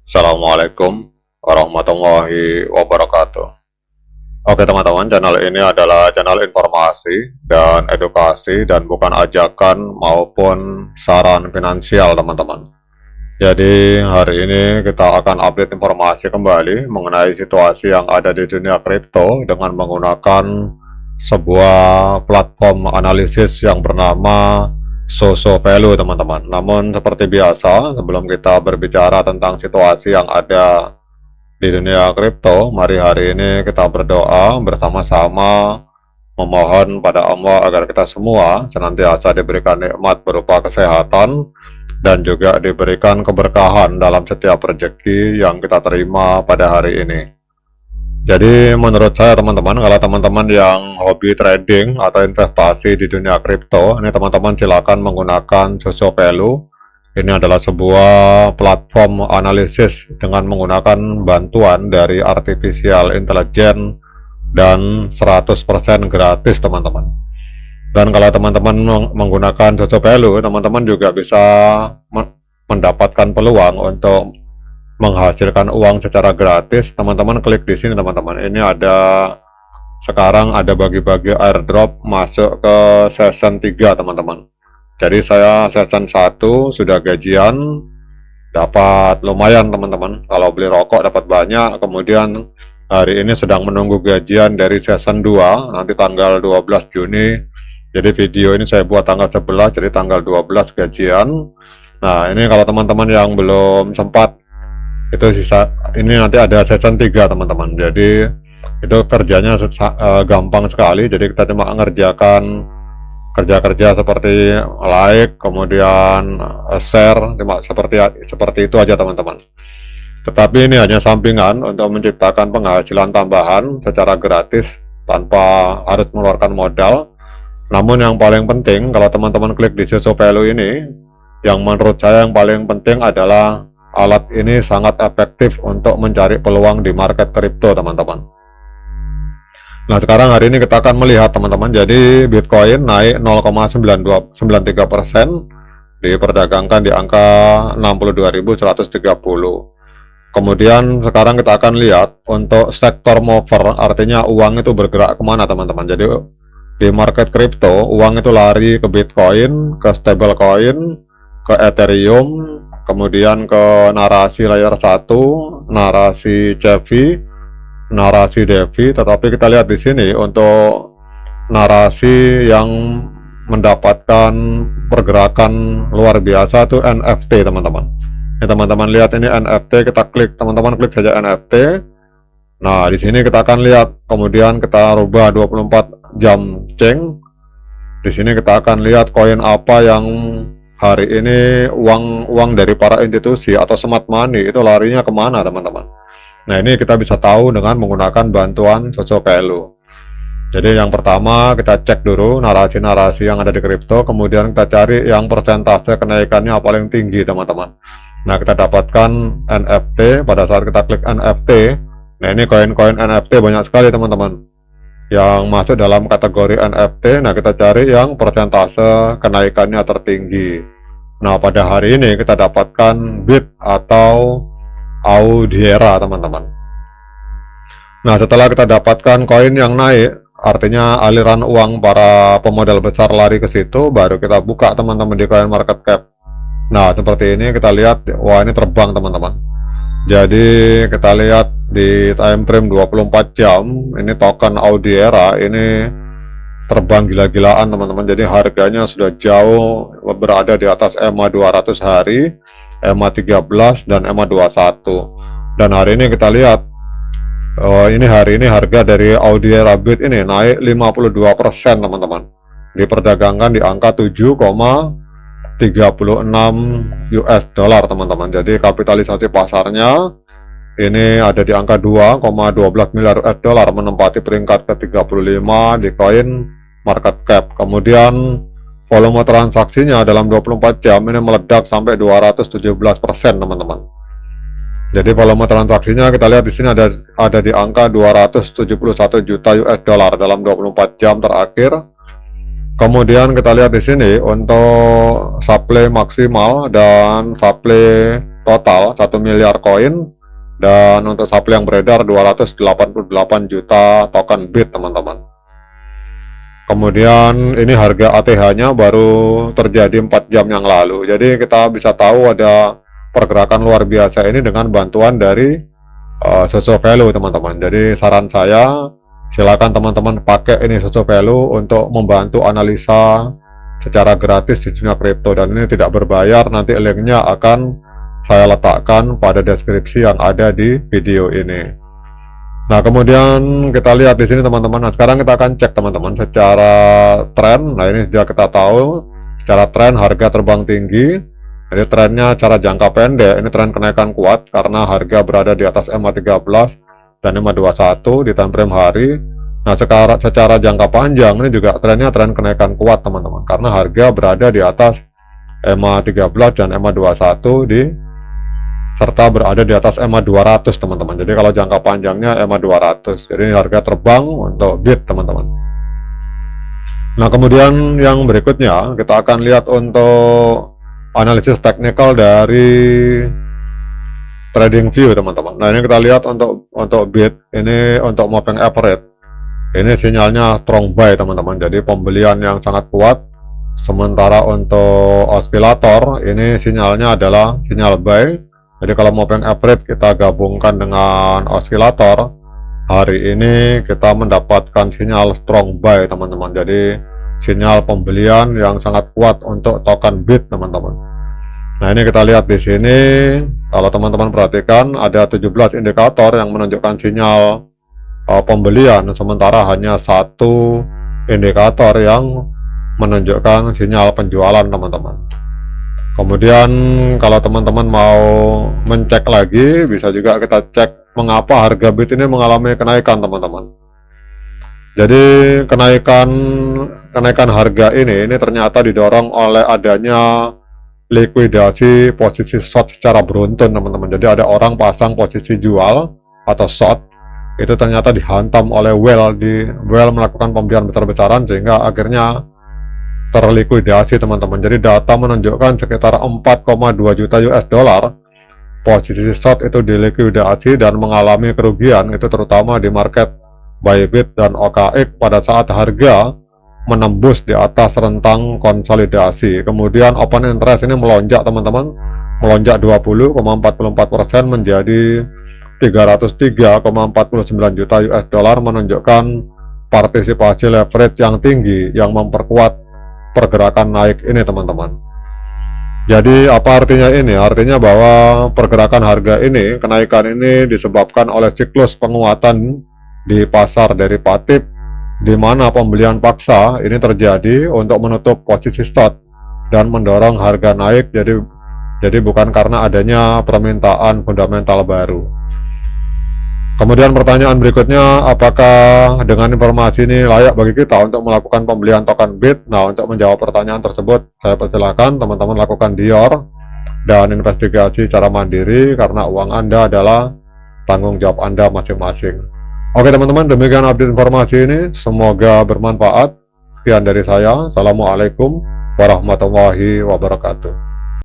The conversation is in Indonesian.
Assalamualaikum warahmatullahi wabarakatuh. Oke teman-teman, channel ini adalah channel informasi dan edukasi dan bukan ajakan maupun saran finansial teman-teman. Jadi hari ini kita akan update informasi kembali mengenai situasi yang ada di dunia kripto dengan menggunakan sebuah platform analisis yang bernama Soso Value teman-teman. Namun seperti biasa, sebelum kita berbicara tentang situasi yang ada di dunia kripto, mari hari ini kita berdoa bersama-sama memohon pada Allah agar kita semua senantiasa diberikan nikmat berupa kesehatan dan juga diberikan keberkahan dalam setiap rezeki yang kita terima pada hari ini. Jadi menurut saya teman-teman, kalau teman-teman yang hobi trading atau investasi di dunia kripto, ini teman-teman silakan menggunakan Soso Value. Ini adalah sebuah platform analisis dengan menggunakan bantuan dari artificial intelligence dan 100% gratis teman-teman. Dan kalau teman-teman menggunakan Soso Value, teman-teman juga bisa mendapatkan peluang untuk menghasilkan uang secara gratis. Teman-teman klik di sini teman-teman. Ini sekarang ada bagi-bagi airdrop masuk ke season 3 teman-teman. Jadi saya season 1 sudah gajian, dapat lumayan teman-teman. Kalau beli rokok dapat banyak. Kemudian hari ini sedang menunggu gajian dari season 2 nanti tanggal 12 Juni. Jadi video ini saya buat tanggal 11, jadi tanggal 12 gajian. Nah ini kalau teman-teman yang belum sempat, itu sisa ini nanti ada season 3 teman-teman. Jadi itu kerjanya gampang sekali. Jadi kita cuma mengerjakan kerja-kerja seperti like, kemudian share, cuma seperti itu aja teman-teman. Tetapi ini hanya sampingan untuk menciptakan penghasilan tambahan secara gratis tanpa harus mengeluarkan modal. Namun yang paling penting, kalau teman-teman klik di Soso Value ini, yang menurut saya yang paling penting adalah alat ini sangat efektif untuk mencari peluang di market kripto teman-teman. Nah sekarang hari ini kita akan melihat teman-teman. Jadi Bitcoin naik 0,93%, diperdagangkan di angka 62.130. Kemudian sekarang kita akan lihat untuk sektor mover, artinya uang itu bergerak kemana teman-teman. Jadi di market kripto uang itu lari ke Bitcoin, ke stablecoin, ke Ethereum, kemudian ke narasi layer 1, narasi CeFi, narasi DeFi. Tetapi kita lihat di sini untuk narasi yang mendapatkan pergerakan luar biasa itu NFT teman-teman. Ini teman-teman lihat ini NFT, kita klik, teman-teman klik saja NFT. Nah di sini kita akan lihat, kemudian kita rubah 24 jam ceng. Di sini kita akan lihat koin apa yang hari ini uang dari para institusi atau smart money itu larinya kemana teman-teman. Nah ini kita bisa tahu dengan menggunakan bantuan Soso Value. Jadi yang pertama kita cek dulu narasi-narasi yang ada di kripto, kemudian kita cari yang persentase kenaikannya paling tinggi teman-teman. Nah kita dapatkan NFT pada saat kita klik NFT. Nah ini koin-koin NFT banyak sekali teman-teman yang masuk dalam kategori NFT. Nah kita cari yang persentase kenaikannya tertinggi. Nah pada hari ini kita dapatkan BIT atau Audiera teman-teman. Nah setelah kita dapatkan koin yang naik, artinya aliran uang para pemodal besar lari ke situ, baru kita buka teman-teman di Coin Market Cap. Nah seperti ini kita lihat, wah ini terbang teman-teman. Jadi kita lihat di time frame 24 jam, ini token Audiera ini terbang gila-gilaan teman-teman. Jadi harganya sudah jauh berada di atas EMA 200 hari, EMA 13 dan EMA 21. Dan hari ini kita lihat, ini hari ini harga dari Audiera BIT ini naik 52% teman-teman. Diperdagangkan di angka 7,36 US dollar teman-teman. Jadi kapitalisasi pasarnya ini ada di angka 2,12 miliar US dollar, menempati peringkat ke-35 di Coin Market Cap. Kemudian volume transaksinya dalam 24 jam ini meledak sampai 217% teman-teman. Jadi volume transaksinya kita lihat di sini ada di angka 271 juta US dollar dalam 24 jam terakhir. Kemudian kita lihat di sini untuk supply maksimal dan supply total 1 miliar koin, dan untuk supply yang beredar 288 juta token BIT teman-teman. Kemudian ini harga ATH-nya baru terjadi 4 jam yang lalu. Jadi kita bisa tahu ada pergerakan luar biasa ini dengan bantuan dari Soso Value teman-teman. Jadi saran saya, silakan teman-teman pakai ini Soso Value untuk membantu analisa secara gratis di dunia kripto, dan ini tidak berbayar. Nanti linknya akan saya letakkan pada deskripsi yang ada di video ini. Nah, kemudian kita lihat di sini teman-teman. Nah, sekarang kita akan cek teman-teman secara tren. Nah, ini sudah kita tahu secara tren harga terbang tinggi. Jadi trennya secara jangka pendek ini tren kenaikan kuat karena harga berada di atas EMA 13 dan EMA 21 di time frame hari. Nah, secara jangka panjang ini juga trennya tren kenaikan kuat teman-teman, karena harga berada di atas EMA 13 dan EMA 21 serta berada di atas EMA 200 teman-teman. Jadi kalau jangka panjangnya EMA 200. Jadi harga terbang untuk BIT teman-teman. Nah, kemudian yang berikutnya kita akan lihat untuk analisis teknikal dari TradingView teman-teman. Nah, ini kita lihat untuk BIT ini untuk moving average. Ini sinyalnya strong buy teman-teman. Jadi pembelian yang sangat kuat. Sementara untuk osilator ini sinyalnya adalah sinyal buy. Jadi kalau moving average kita gabungkan dengan osilator, hari ini kita mendapatkan sinyal strong buy teman-teman. Jadi sinyal pembelian yang sangat kuat untuk token BIT teman-teman. Nah, ini kita lihat di sini, kalau teman-teman perhatikan ada 17 indikator yang menunjukkan sinyal pembelian, sementara hanya satu indikator yang menunjukkan sinyal penjualan teman-teman. Kemudian kalau teman-teman mau mencek lagi, bisa juga kita cek mengapa harga BIT ini mengalami kenaikan teman-teman. Jadi kenaikan harga ini ternyata didorong oleh adanya likuidasi posisi short secara beruntun teman-teman. Jadi ada orang pasang posisi jual atau short, itu ternyata dihantam oleh whale melakukan pembelian besar-besaran sehingga akhirnya terlikuidasi teman-teman. Jadi data menunjukkan sekitar 4,2 juta US dollar posisi short itu dilikuidasi dan mengalami kerugian, itu terutama di market Bybit dan OKX pada saat harga menembus di atas rentang konsolidasi. Kemudian open interest ini melonjak teman-teman, melonjak 20,44% menjadi 303,49 juta US dollar, menunjukkan partisipasi leverage yang tinggi yang memperkuat pergerakan naik ini teman-teman. Jadi apa artinya ini? Artinya bahwa pergerakan harga ini, kenaikan ini disebabkan oleh siklus penguatan di pasar derivatif, di mana pembelian paksa ini terjadi untuk menutup posisi short dan mendorong harga naik. Jadi bukan karena adanya permintaan fundamental baru. Kemudian pertanyaan berikutnya, apakah dengan informasi ini layak bagi kita untuk melakukan pembelian token BIT? Nah, untuk menjawab pertanyaan tersebut, saya persilakan teman-teman lakukan DIOR dan investigasi secara mandiri, karena uang Anda adalah tanggung jawab Anda masing-masing. Oke teman-teman, demikian update informasi ini, semoga bermanfaat. Sekian dari saya, Assalamualaikum warahmatullahi wabarakatuh.